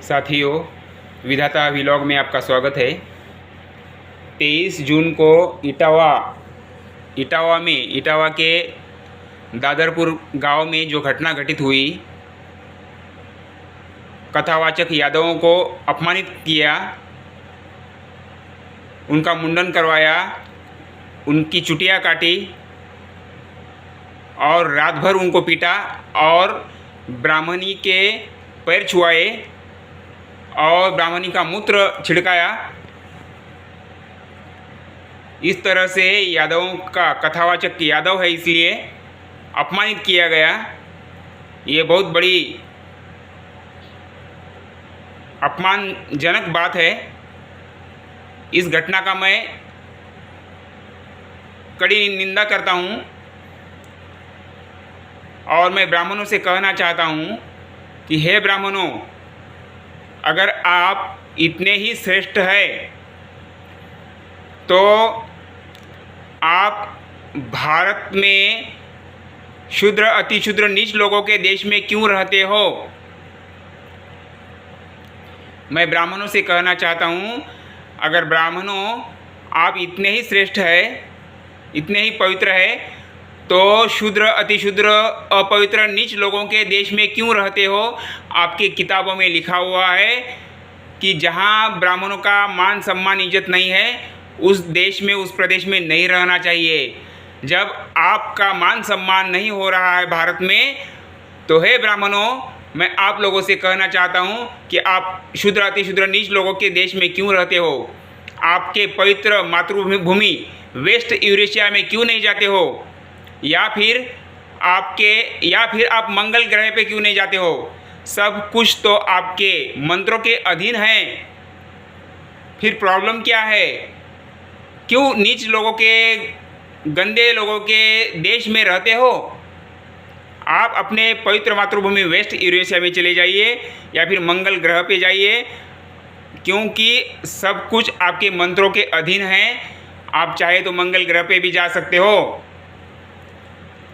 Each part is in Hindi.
साथियों, विधाता व्लॉग में आपका स्वागत है। 23 जून को इटावा के दादरपुर गांव में जो घटना घटित हुई, कथावाचक यादवों को अपमानित किया, उनका मुंडन करवाया, उनकी चुटिया काटी और रात भर उनको पीटा और ब्राह्मणी के पैर छुआए और ब्राह्मणी का मूत्र छिड़काया। इस तरह से यादवों का, कथावाचक यादव है इसलिए अपमानित किया गया। ये बहुत बड़ी अपमानजनक बात है। इस घटना का मैं कड़ी निंदा करता हूँ और मैं ब्राह्मणों से कहना चाहता हूँ कि हे ब्राह्मणों, अगर आप इतने ही श्रेष्ठ हैं तो आप भारत में शूद्र, अतिशूद्र, नीच लोगों के देश में क्यों रहते हो? मैं ब्राह्मणों से कहना चाहता हूँ, अगर ब्राह्मणों आप इतने ही श्रेष्ठ हैं, इतने ही पवित्र है, तो शूद्र, अतिशूद्र, अपवित्र, नीच लोगों के देश में क्यों रहते हो? आपकी किताबों में लिखा हुआ है कि जहाँ ब्राह्मणों का मान सम्मान इज्जत नहीं है, उस देश में, उस प्रदेश में नहीं रहना चाहिए। जब आपका मान सम्मान नहीं हो रहा है भारत में, तो हे ब्राह्मणों, मैं आप लोगों से कहना चाहता हूँ कि आप शूद्र, अतिशूद्र, नीच लोगों के देश में क्यों रहते हो? आपके पवित्र मातृभूमि वेस्ट यूरेशिया में क्यों नहीं जाते हो? या फिर आप मंगल ग्रह पे क्यों नहीं जाते हो? सब कुछ तो आपके मंत्रों के अधीन है। फिर प्रॉब्लम क्या है? क्यों नीच लोगों के, गंदे लोगों के देश में रहते हो? आप अपने पवित्र मातृभूमि वेस्ट यूरेशिया में चले जाइए या फिर मंगल ग्रह पे जाइए, क्योंकि सब कुछ आपके मंत्रों के अधीन है। आप चाहे तो मंगल ग्रह पे भी जा सकते हो।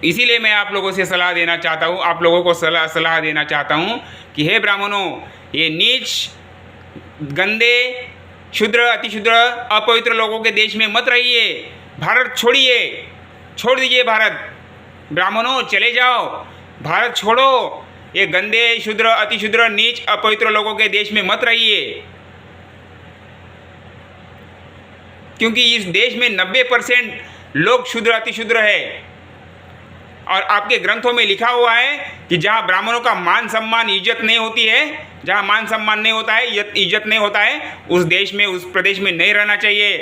इसीलिए मैं आप लोगों से सलाह देना चाहता हूँ, आप लोगों को सलाह देना चाहता हूँ कि हे ब्राह्मणों, ये नीच, गंदे, शूद्र, अतिशूद्र, अपवित्र लोगों के देश में मत रहिए। भारत छोड़िए, छोड़ दीजिए भारत। ब्राह्मणों चले जाओ, भारत छोड़ो। ये गंदे, शूद्र, अतिशूद्र, नीच, अपवित्र लोगों के देश में मत रहिए, क्योंकि इस देश में 90% लोग शूद्र, अतिशूद्र है। और आपके ग्रंथों में लिखा हुआ है कि जहाँ ब्राह्मणों का मान सम्मान, इज्जत नहीं होती है, जहाँ मान सम्मान नहीं होता है, इज्जत नहीं होता है, उस देश में, उस प्रदेश में नहीं रहना चाहिए।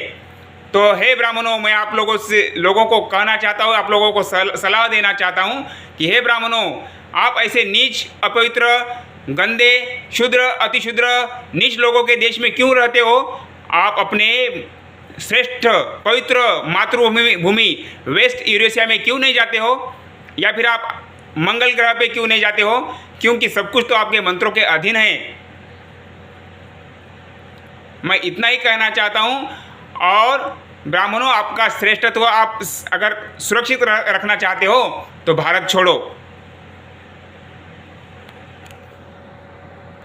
तो हे ब्राह्मणों, मैं आप लोगों को कहना चाहता हूँ, आप लोगों को सलाह देना चाहता हूँ कि हे ब्राह्मणों, आप ऐसे नीच, अपवित्र, गंदे, शूद्र, अतिशूद्र, नीच लोगों के देश में क्यों रहते हो? आप अपने श्रेष्ठ पवित्र मातृभूमि वेस्ट यूरेशिया में क्यों नहीं जाते हो? या फिर आप मंगल ग्रह पे क्यों नहीं जाते हो? क्योंकि सब कुछ तो आपके मंत्रों के अधीन है। मैं इतना ही कहना चाहता हूँ। और ब्राह्मणों, आपका श्रेष्ठत्व आप अगर सुरक्षित रखना चाहते हो तो भारत छोड़ो।